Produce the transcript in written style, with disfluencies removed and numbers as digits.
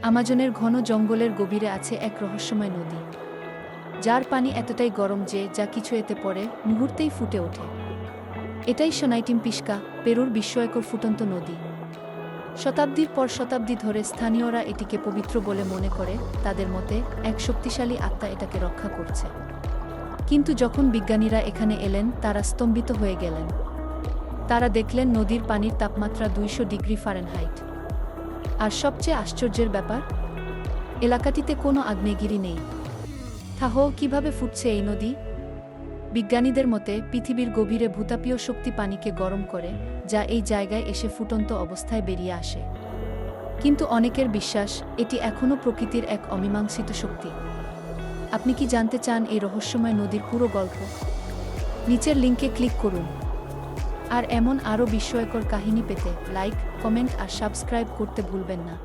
আমাজনের ঘন জঙ্গলের গভীরে আছে এক রহস্যময় নদী, যার পানি এতটাই গরম যে যা কিছু এতে পড়ে মুহূর্তেই ফুটে ওঠে। এটাই সোনাইটিম্পিস্কা, পেরুর বিস্ময়কর ফুটন্ত নদী। শতাব্দীর পর শতাব্দী ধরে স্থানীয়রা এটিকে পবিত্র বলে মনে করে, তাদের মতে এক শক্তিশালী আত্মা এটাকে রক্ষা করছে। কিন্তু যখন বিজ্ঞানীরা এখানে এলেন, তারা স্তম্ভিত হয়ে গেলেন। তারা দেখলেন নদীর পানির তাপমাত্রা 200 ডিগ্রি ফারেনহাইট। আর সবচেয়ে আশ্চর্যের ব্যাপার, এলাকাটিতে কোনো আগ্নেয়গিরি নেই। তাহলে কিভাবে ফুটছে এই নদী? বিজ্ঞানীদের মতে পৃথিবীর গভীরে ভূতাপীয় শক্তি পানিকে গরম করে, যা এই জায়গায় এসে ফুটন্ত অবস্থায় বেরিয়ে আসে। কিন্তু অনেকের বিশ্বাস, এটি এখনও প্রকৃতির এক অমীমাংসিত শক্তি। আপনি কি জানতে চান এই রহস্যময় নদীর পুরো গল্প? নিচের লিঙ্কে ক্লিক করুন। আর এমন আরও বিস্ময়কর কাহিনী পেতে লাইক, কমেন্ট আর সাবস্ক্রাইব করতে ভুলবেন না।